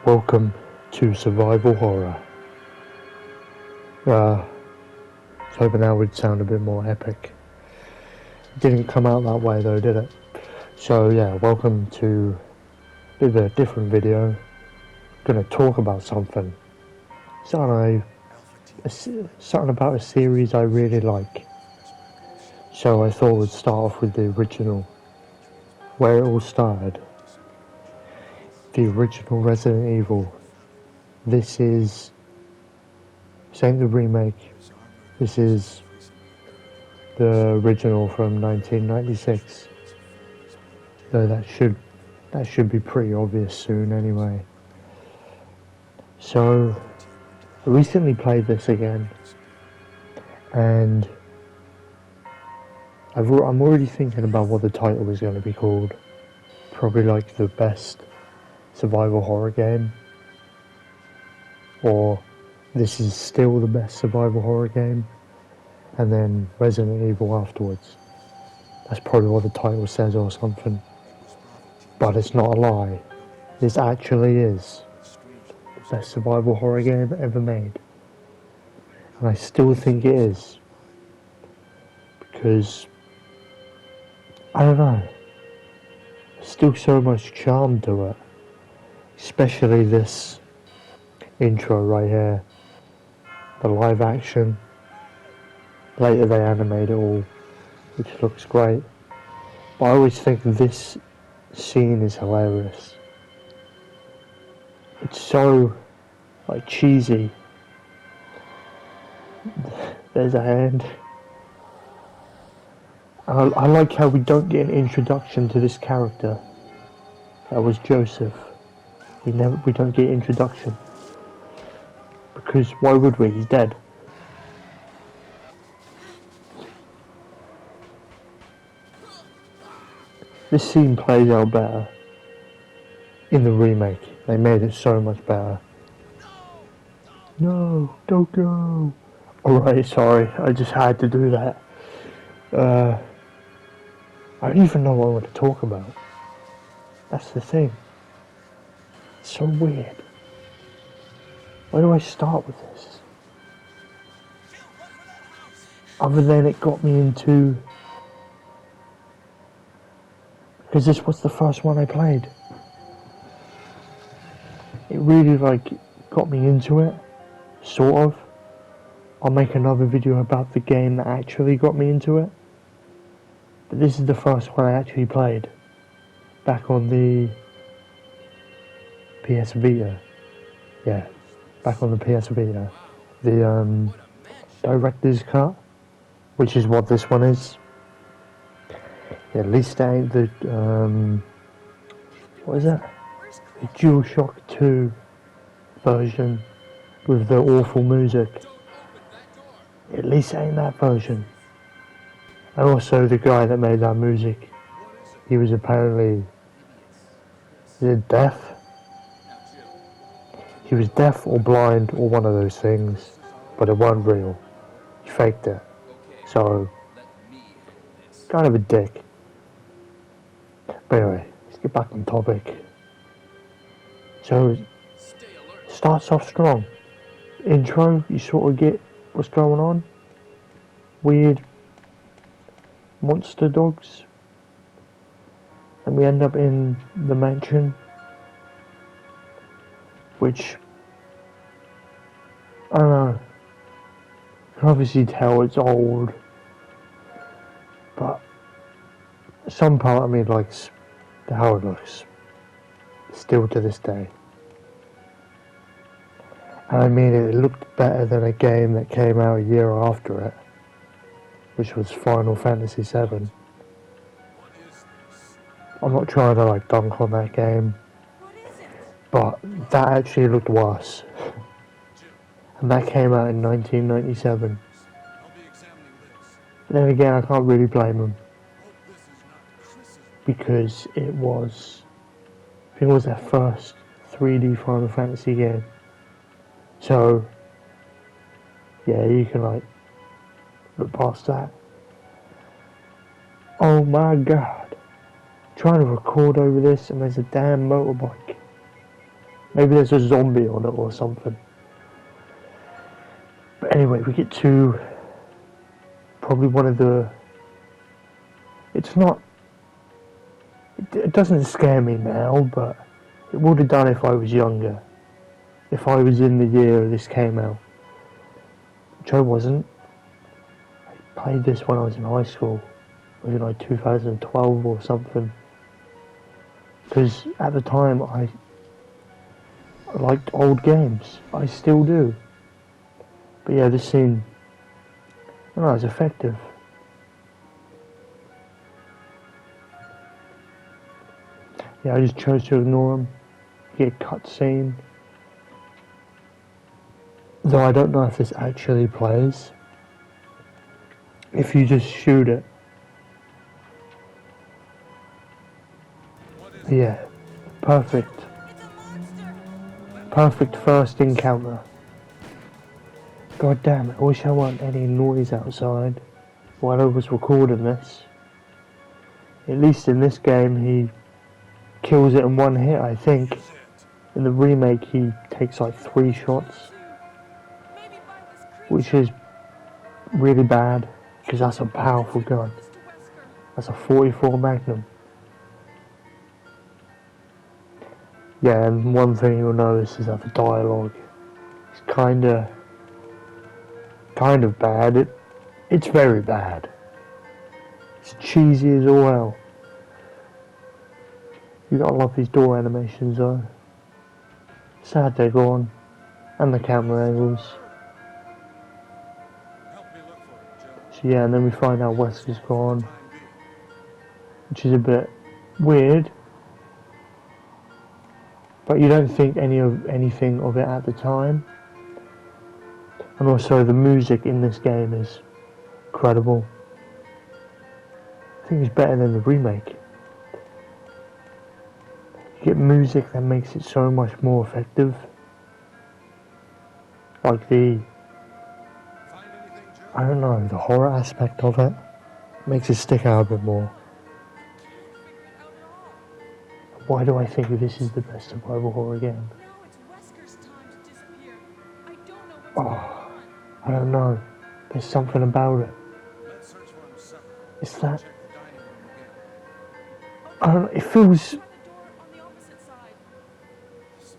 Welcome to survival horror. I was hoping that would sound a bit more epic. It didn't come out that way though, did it? So yeah, welcome to a different video. Gonna talk about something. Something about a series I really like. So I thought we'd start off with the original, where it all started. The original Resident Evil. This ain't the remake. This is the original from 1996. Though that should be pretty obvious soon anyway. So I recently played this again, and I'm already thinking about what the title is going to be called. Probably like the best survival horror game, or this is still the best survival horror game, and then Resident Evil afterwards. That's probably what the title says or something. But it's not a lie. This actually is the best survival horror game ever made. And I still think it is. Because, I don't know, there's still so much charm to it. Especially this intro right here. The live action. Later they animate it all, which looks great. But I always think this scene is hilarious. It's so like cheesy. There's a hand. I like how we don't get an introduction to this character. That was Joseph. We don't get introduction. Because why would we? He's dead. This scene plays out better in the remake. They made it so much better. No, don't go. Alright, sorry, I just had to do that. I don't even know what I want to talk about. That's the thing. It's so weird. Where do I start with this? Other than it got me into... Because this was the first one I played. It really got me into it. Sort of. I'll make another video about the game that actually got me into it. But this is the first one I actually played. Back on the PS Vita. Yeah. Back on the PS Vita. The director's cut. Which is what this one is. Yeah, at least that ain't the, what is that? The DualShock 2 version with the awful music. At least it ain't that version. And also the guy that made that music, he was apparently, deaf? He was deaf or blind or one of those things, but it wasn't real. He faked it. So, kind of a dick. But anyway, let's get back on topic. So, starts off strong. Intro, you sort of get what's going on. Weird monster dogs. And we end up in the mansion. Which, I don't know. You can obviously tell it's old. But some part of me likes how it looks, still to this day. And I mean, it looked better than a game that came out a year after it, which was Final Fantasy VII. I'm not trying to dunk on that game, but that actually looked worse. And that came out in 1997. But then again, I can't really blame them. Because I think it was their first 3D Final Fantasy game. So, yeah, you can look past that. Oh my god. Trying to record over this and there's a damn motorbike. Maybe there's a zombie on it or something. But anyway, we get to probably one of the... It's not... It doesn't scare me now, but it would have done if I was younger. If I was in the year this came out. Which I wasn't. I played this when I was in high school. Was it like 2012 or something? Because at the time I liked old games. I still do. But yeah, this scene, I don't know, it's effective. Yeah, I just chose to ignore him. Get a cutscene. Though I don't know if this actually plays. If you just shoot it. Yeah, perfect. Perfect first encounter. God damn it, I wish there weren't any noise outside while I was recording this. At least in this game he kills it in one hit, I think. In the remake he takes like 3 shots. Which is really bad, because that's a powerful gun. That's a 44 Magnum. Yeah, and one thing you'll notice is that the dialogue is kind of bad. It's very bad. It's cheesy as all hell. You gotta love these door animations though. Sad they're gone, and the camera angles. So yeah, and then we find out Wesker's gone, which is a bit weird. But you don't think anything of it at the time. And also the music in this game is incredible. I think it's better than the remake. You get music that makes it so much more effective. Like the horror aspect of it makes it stick out a bit more. Why do I think this is the best survival horror game? Oh, I don't know. There's something about it. It's that... I don't know, it feels...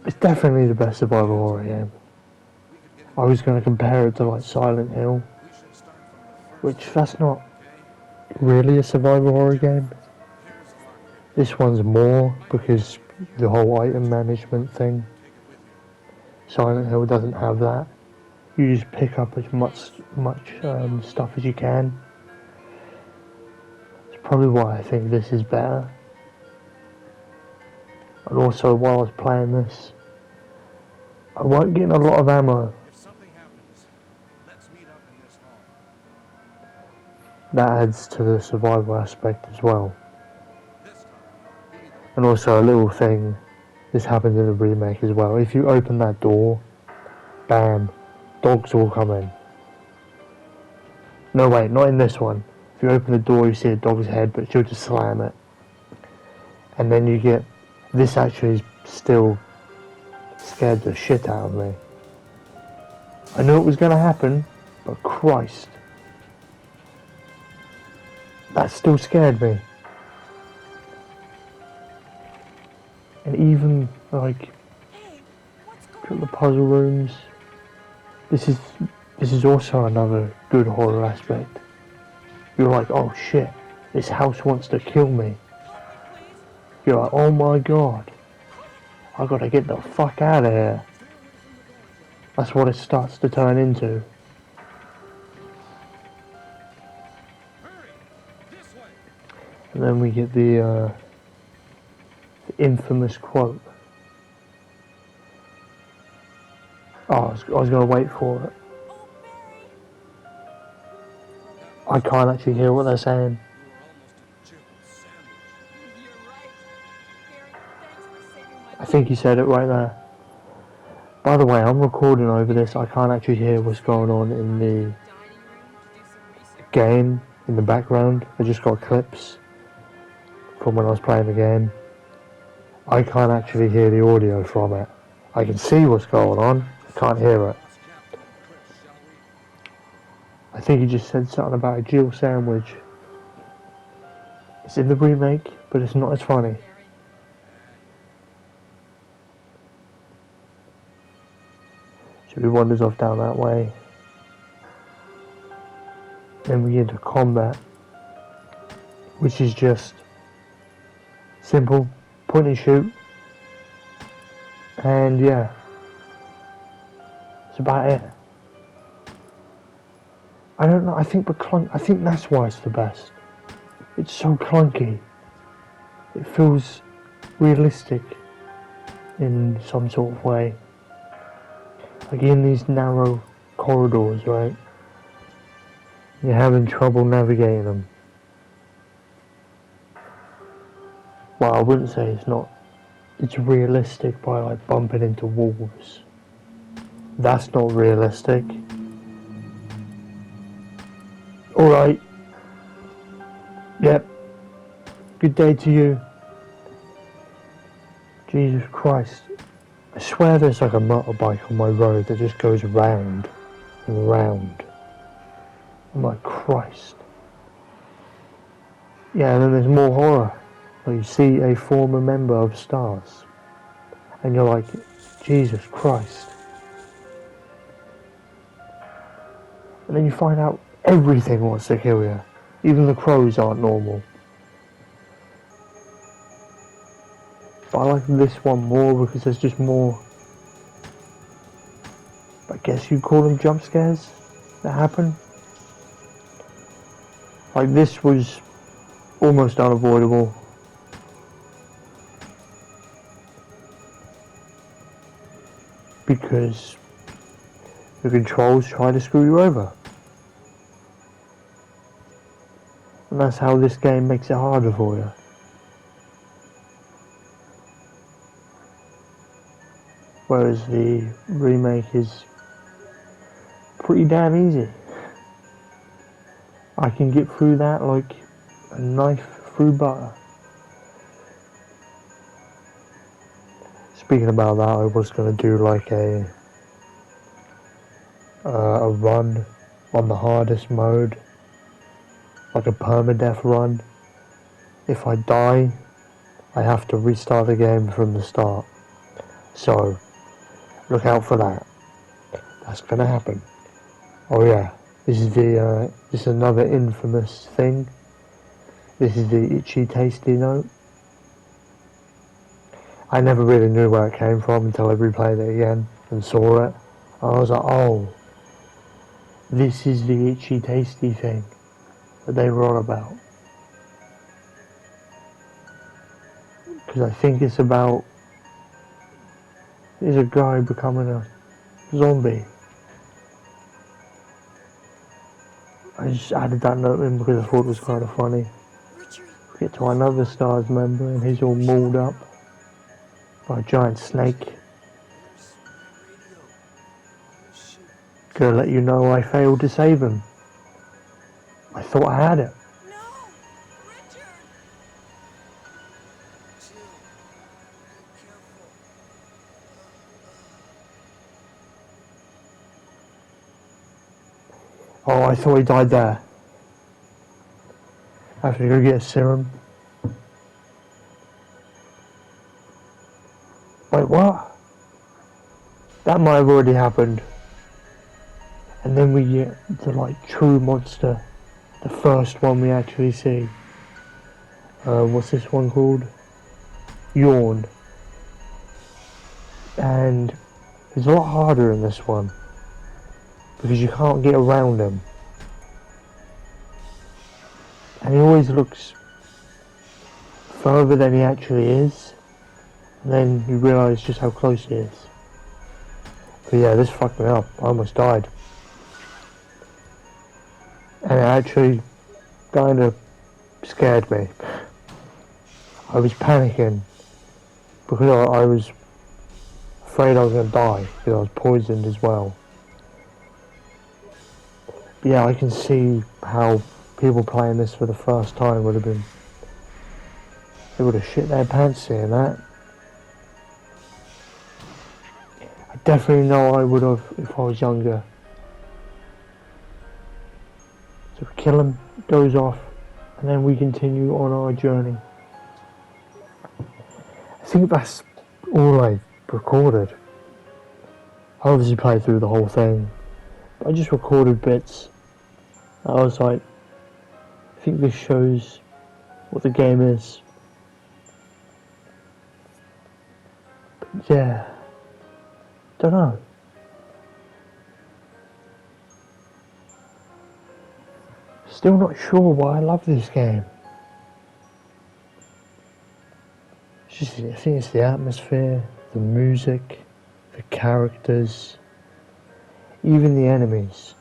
It's definitely the best survival horror game. I was going to compare it to like Silent Hill, which that's not really a survival horror game. This one's more because the whole item management thing. Silent Hill doesn't have that. You just pick up as much stuff as you can. It's probably why I think this is better. And also while I was playing this, I wasn't getting a lot of ammo. That adds to the survival aspect as well. And also a little thing, this happens in the remake as well. If you open that door, bam, dogs will come in. No wait, not in this one. If you open the door you see a dog's head, but she'll just slam it. And then you get, this actually still scared the shit out of me. I knew it was going to happen, but Christ. That still scared me. And even like the puzzle rooms. This is also another good horror aspect. You're like, oh shit, this house wants to kill me. You're like, oh my god, I gotta get the fuck out of here. That's what it starts to turn into. And then we get the infamous quote. Oh, I was going to wait for it. I can't actually hear what they're saying. I think he said it right there. By the way, I'm recording over this. I can't actually hear what's going on in the game in the background. I just got clips from when I was playing the game. I can't actually hear the audio from it. I can see what's going on, I can't hear it. I think he just said something about a Jill sandwich. It's in the remake, but it's not as funny. So he wanders off down that way. Then we get into combat, which is just simple, point and shoot. And yeah, that's about it. I don't know, I think that's why it's the best. It's so clunky. It feels realistic in some sort of way. Like in these narrow corridors, right? You're having trouble navigating them. Well, I wouldn't say it's realistic by like bumping into walls. That's not realistic. Alright. Yep. Good day to you. Jesus Christ. I swear there's like a motorbike on my road that just goes round and round. I'm like, Christ. Yeah, and then there's more horror. Like you see a former member of STARS. And you're like, Jesus Christ. And then you find out everything wants to kill you. Even the crows aren't normal. But I like this one more because there's just more, I guess you'd call them jump scares that happen. Like this was almost unavoidable. Because the controls try to screw you over. And that's how this game makes it harder for you. Whereas the remake is pretty damn easy. I can get through that like a knife through butter. Speaking about that, I was going to do like a run on the hardest mode, like a permadeath run. If I die, I have to restart the game from the start. So, look out for that. That's going to happen. Oh yeah, this is another infamous thing. This is the itchy tasty note. I never really knew where it came from until I replayed it again and saw it. And I was like, oh, this is the itchy tasty thing that they were on about. Because I think it's about, there's a guy becoming a zombie. I just added that note in because I thought it was kind of funny. We get to another STARS member and he's all mauled up by a giant snake. Gonna let you know I failed to save him. I thought I had it. Oh, I thought he died there. I have to go get a serum. Wait, what? That might have already happened. And then we get the like true monster. The first one we actually see. What's this one called? Yawn. And it's a lot harder in this one. Because you can't get around him. And he always looks further than he actually is. And then you realise just how close he is. But yeah, this fucked me up. I almost died. And it actually kind of scared me. I was panicking. Because I was afraid I was going to die. Because I was poisoned as well. But yeah, I can see how people playing this for the first time would have been, they would have shit their pants seeing that. definitely know I would have if I was younger. So kill him, goes off, and then we continue on our journey. I think that's all I recorded. I obviously played through the whole thing, but I just recorded bits. I was like, I think this shows what the game is. But yeah, don't know. Still not sure why I love this game. It's just, I think it's the atmosphere, the music, the characters, even the enemies.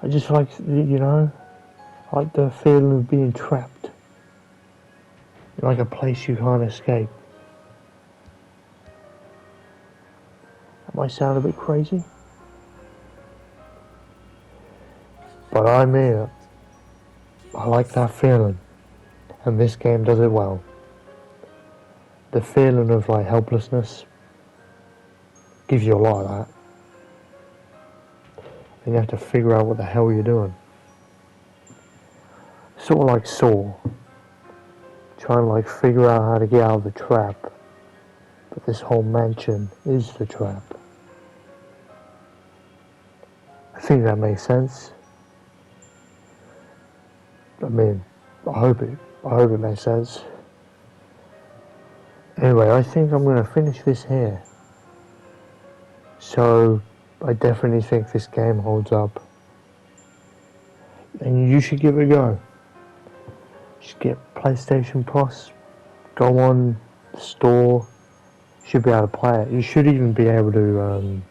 I just like, you know, I like the feeling of being trapped. Like a place you can't escape. That might sound a bit crazy, but I mean it. I like that feeling, and this game does it well. The feeling of like helplessness gives you a lot of that. And you have to figure out what the hell you're doing. Sort of like Saw. Trying to like figure out how to get out of the trap. But this whole mansion is the trap. I think that makes sense. I mean, I hope it makes sense. Anyway, I think I'm going to finish this here. So, I definitely think this game holds up. And you should give it a go. Just get PlayStation Plus. Go on the store. You should be able to play it. You should even be able to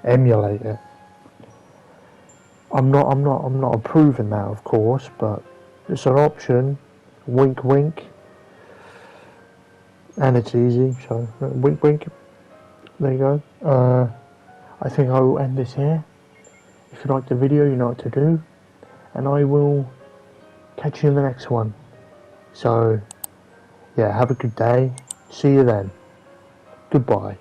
emulate it. I'm not approving that, of course, but it's an option. Wink, wink. And it's easy, so wink, wink. There you go. I think I will end this here. If you liked the video, you know what to do. And I will catch you in the next one. So, yeah, have a good day. See you then. Goodbye.